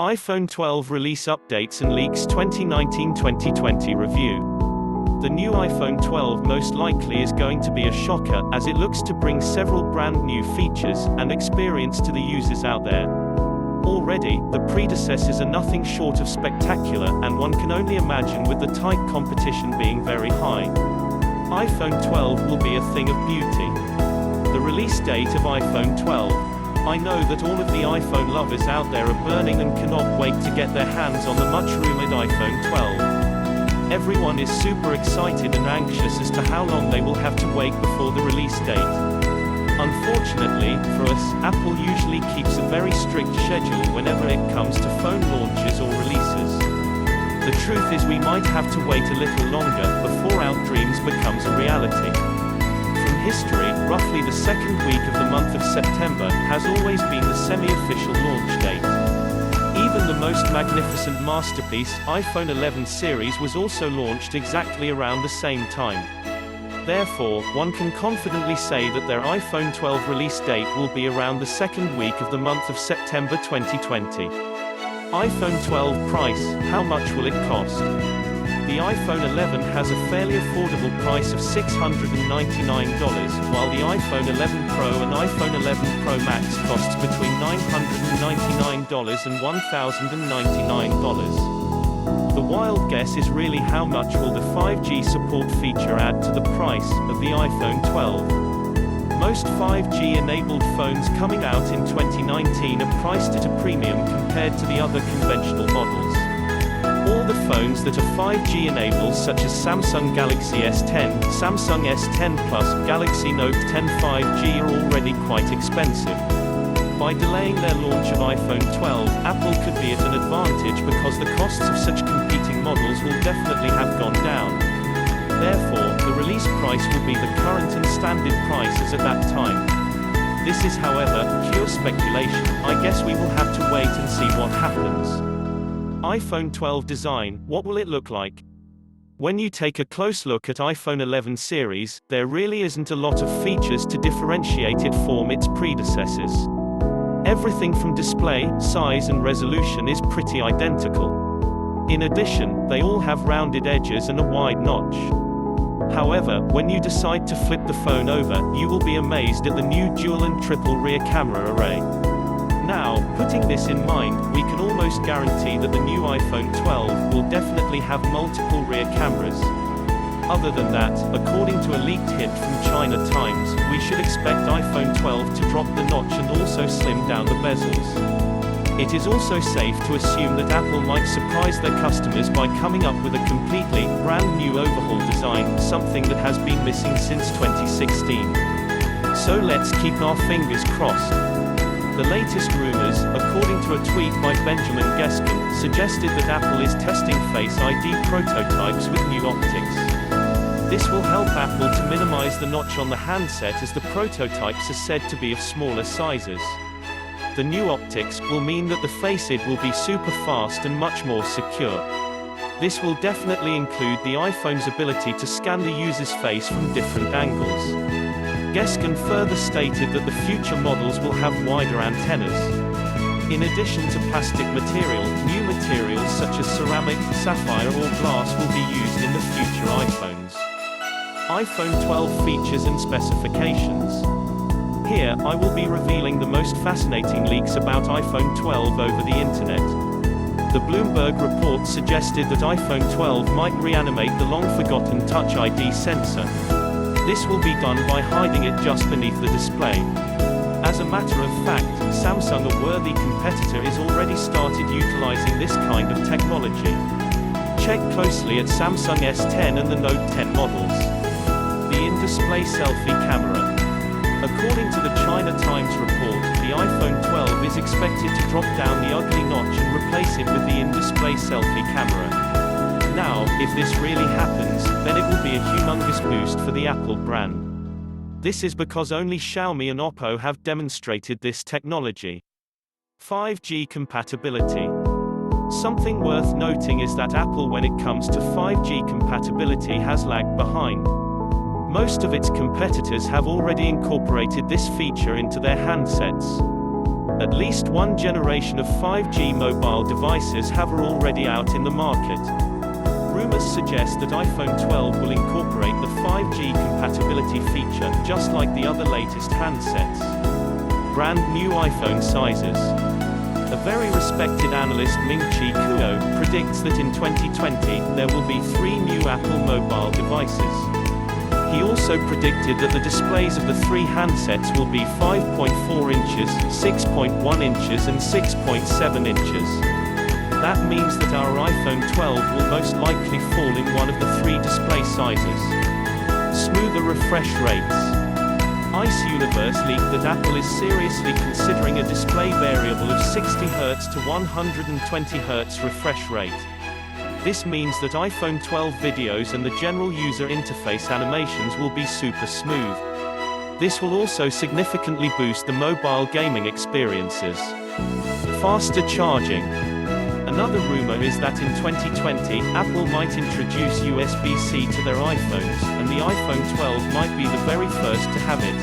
iPhone 12 release updates and leaks 2019-2020 review. The new iPhone 12 most likely is going to be a shocker, as it looks to bring several brand new features and experience to the users out there. Already, the predecessors are nothing short of spectacular, and one can only imagine with the tight competition being very high. iPhone 12 will be a thing of beauty. The release date of iPhone 12. I know that all of the iPhone lovers out there are burning and cannot wait to get their hands on the much-rumored iPhone 12. Everyone is super excited and anxious as to how long they will have to wait before the release date. Unfortunately, for us, Apple usually keeps a very strict schedule whenever it comes to phone launches or releases. The truth is we might have to wait a little longer before our dreams becomes a reality. History, roughly the second week of the month of September, has always been the semi-official launch date. Even the most magnificent masterpiece, iPhone 11 series, was also launched exactly around the same time. Therefore, one can confidently say that their iPhone 12 release date will be around the second week of the month of September 2020. iPhone 12 price, how much will it cost? The iPhone 11 has a fairly affordable price of $699, while the iPhone 11 Pro and iPhone 11 Pro Max costs between $999 and $1,099. The wild guess is really how much will the 5G support feature add to the price of the iPhone 12. Most 5G-enabled phones coming out in 2019 are priced at a premium compared to the other conventional models. All the phones that are 5G enabled, such as Samsung Galaxy S10, Samsung S10 Plus, Galaxy Note 10 5G, are already quite expensive. By delaying their launch of iPhone 12, Apple could be at an advantage because the costs of such competing models will definitely have gone down. Therefore, the release price will be the current and standard prices at that time. This is, however, pure speculation. I guess we will have to wait and see what happens. iPhone 12 design, what will it look like? When you take a close look at iPhone 11 series, there really isn't a lot of features to differentiate it from its predecessors. Everything from display, size and resolution is pretty identical. In addition, they all have rounded edges and a wide notch. However, when you decide to flip the phone over, you will be amazed at the new dual and triple rear camera array. Now, putting this in mind, we can almost guarantee that the new iPhone 12 will definitely have multiple rear cameras. Other than that, according to a leaked hint from China Times, we should expect iPhone 12 to drop the notch and also slim down the bezels. It is also safe to assume that Apple might surprise their customers by coming up with a completely brand new overhaul design, something that has been missing since 2016. So let's keep our fingers crossed. The latest rumors, according to a tweet by Benjamin Geskin, suggested that Apple is testing Face ID prototypes with new optics. This will help Apple to minimize the notch on the handset, as the prototypes are said to be of smaller sizes. The new optics will mean that the Face ID will be super fast and much more secure. This will definitely include the iPhone's ability to scan the user's face from different angles. Geskin further stated that the future models will have wider antennas. In addition to plastic material, new materials such as ceramic, sapphire or glass will be used in the future iPhones. iPhone 12 features and specifications. Here, I will be revealing the most fascinating leaks about iPhone 12 over the internet. The Bloomberg report suggested that iPhone 12 might reanimate the long-forgotten Touch ID sensor. This will be done by hiding it just beneath the display. As a matter of fact, Samsung, a worthy competitor, is already started utilizing this kind of technology. Check closely at Samsung S10 and the Note 10 models. The in-display selfie camera. According to the China Times report, the iPhone 12 is expected to drop down the ugly notch and replace it with the in-display selfie camera. Now, if this really happens, then it will be a humongous boost for the Apple brand. This is because only Xiaomi and Oppo have demonstrated this technology. 5G compatibility. Something worth noting is that Apple, when it comes to 5G compatibility, has lagged behind. Most of its competitors have already incorporated this feature into their handsets. At least one generation of 5G mobile devices have are already out in the market. Rumors suggest that iPhone 12 will incorporate the 5G compatibility feature, just like the other latest handsets. Brand new iPhone sizes. A very respected analyst Ming-Chi Kuo predicts that in 2020, there will be 3 new Apple mobile devices. He also predicted that the displays of the 3 handsets will be 5.4 inches, 6.1 inches and 6.7 inches. That means that our iPhone 12 will most likely fall in one of the 3 display sizes. Smoother refresh rates. Ice Universe leaked that Apple is seriously considering a display variable of 60 Hz to 120 Hz refresh rate. This means that iPhone 12 videos and the general user interface animations will be super smooth. This will also significantly boost the mobile gaming experiences. Faster charging. Another rumor is that in 2020, Apple might introduce USB-C to their iPhones, and the iPhone 12 might be the very first to have it.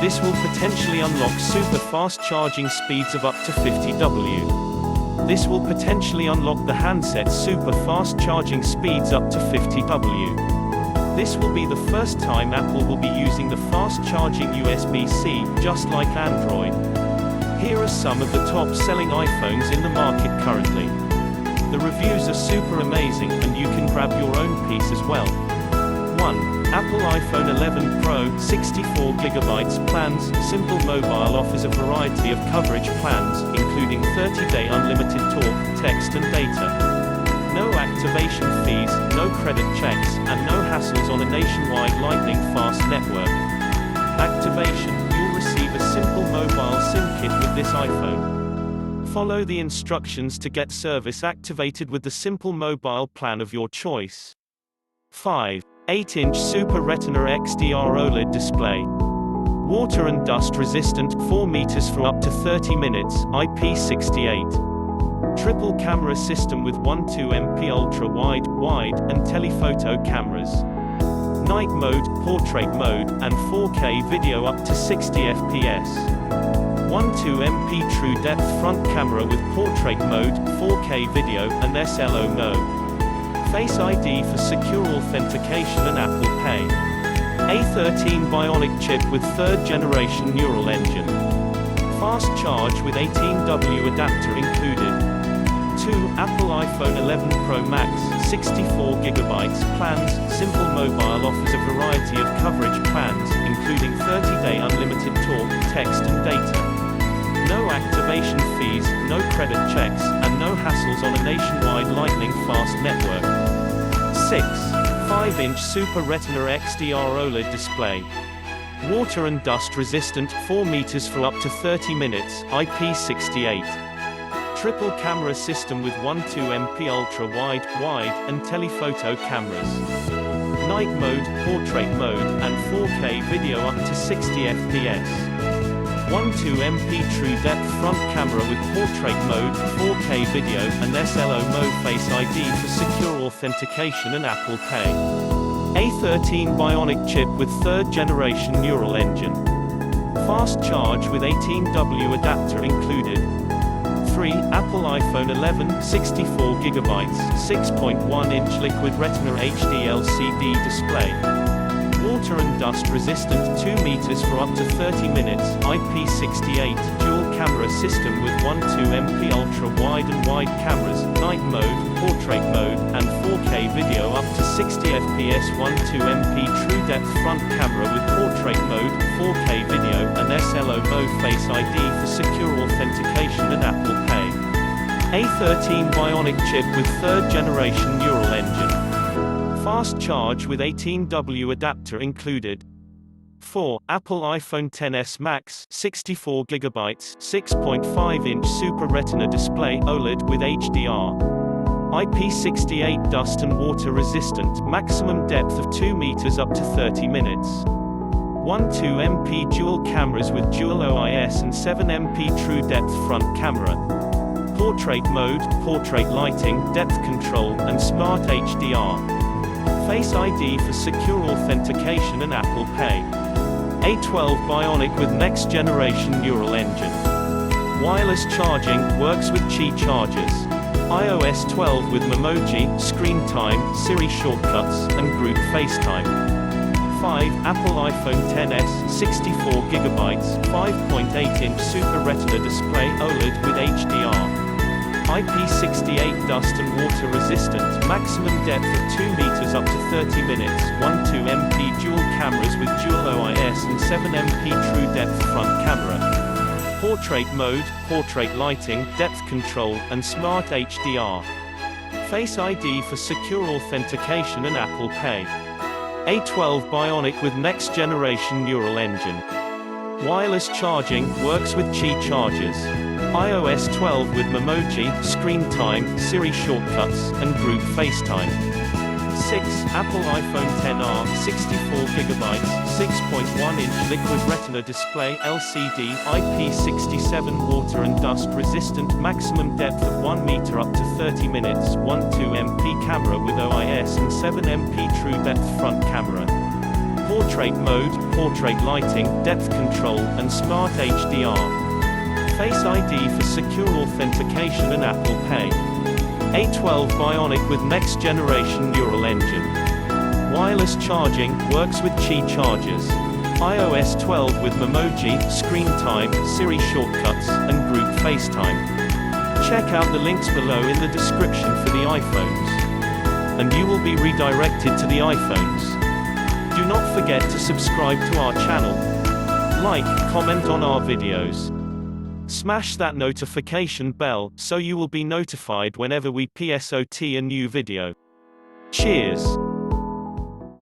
This will potentially unlock super fast charging speeds of up to 50W. This will potentially unlock the handset's super fast charging speeds up to 50W. This will be the first time Apple will be using the fast charging USB-C, just like Android. Here are some of the top-selling iPhones in the market currently. The reviews are super amazing, and you can grab your own piece as well. 1. Apple iPhone 11 Pro 64GB plans. Simple Mobile offers a variety of coverage plans, including 30-day unlimited talk, text and data. No activation fees, no credit checks, and no hassles on a nationwide lightning-fast network. Activation: you'll receive a simple mobile SIM kit with this iPhone. Follow the instructions to get service activated with the simple mobile plan of your choice. 5. 8-inch Super Retina XDR OLED display. Water and dust resistant, 4 meters for up to 30 minutes, IP68. Triple camera system with 12MP ultra wide and telephoto cameras. Night mode, portrait mode, and 4K video up to 60 FPS. 12MP true depth front camera with portrait mode, 4K video, and SLO mode. Face ID for secure authentication and Apple Pay. A13 Bionic Chip with 3rd generation neural engine. Fast charge with 18W adapter included. 2. Apple iPhone 11 Pro Max 64GB plans. Simple Mobile offers a variety of coverage plans, including 30-day unlimited talk, text and data. No activation fees, no credit checks, and no hassles on a nationwide lightning-fast network. 6. 5-inch Super Retina XDR OLED display. Water and dust resistant, 4 meters for up to 30 minutes, IP68. Triple camera system with 12MP ultra wide and telephoto cameras. Night mode, portrait mode, and 4K video up to 60 FPS. 12MP true depth front camera with portrait mode, 4K video, and SLO mode. Face ID for secure authentication and Apple Pay. A13 Bionic Chip with 3rd generation neural engine. Fast charge with 18W adapter included. 3. Apple iPhone 11 64GB 6.1-inch liquid Retina HD LCD display. Water and dust resistant, 2 meters for up to 30 minutes, IP68, dual camera system with 12MP ultra wide cameras, night mode, portrait mode, and 4K video up to 60 FPS. 12MP true depth front camera with portrait mode, 4K video, and SLO mode. Face ID for secure authentication and Apple Pay. A13 Bionic Chip with 3rd generation neural engine. Fast charge with 18W adapter included. 4. Apple iPhone XS Max 64GB 6.5-inch Super Retina display OLED with HDR. IP68 dust and water resistant, maximum depth of 2 meters up to 30 minutes. 12MP dual cameras with dual OIS and 7MP true depth front camera. Portrait mode, portrait lighting, depth control, and smart HDR. Face ID for secure authentication and Apple Pay. A12 Bionic with next generation neural engine. Wireless charging, works with Qi chargers. iOS 12 with Memoji, Screen Time, Siri shortcuts, and Group FaceTime. 5. Apple iPhone XS, 64GB, 5.8-inch Super Retina display OLED with HDR. IP68 dust and water resistant, maximum depth of 2 meters up to 30 minutes, 12MP dual cameras with dual OIS and 7MP true depth front camera. Portrait mode, portrait lighting, depth control, and smart HDR. Face ID for secure authentication and Apple Pay. A12 Bionic with next generation neural engine. Wireless charging, works with Qi chargers. iOS 12 with Memoji, Screen Time, Siri shortcuts, and Group FaceTime. 6. Apple iPhone XR, 64GB, 6.1-inch Liquid Retina display LCD, IP67 water and dust resistant, maximum depth of 1 meter up to 30 minutes, 12MP camera with OIS and 7MP true depth front camera. Portrait mode, portrait lighting, depth control, and smart HDR. Face ID for secure authentication and Apple Pay. A12 Bionic with next generation neural engine. Wireless charging, works with Qi chargers. iOS 12 with Memoji, Screen Time, Siri shortcuts, and Group FaceTime. Check out the links below in the description for the iPhones. And you will be redirected to the iPhones. Do not forget to subscribe to our channel. Like, comment on our videos. Smash that notification bell, so you will be notified whenever we PSOT a new video. Cheers!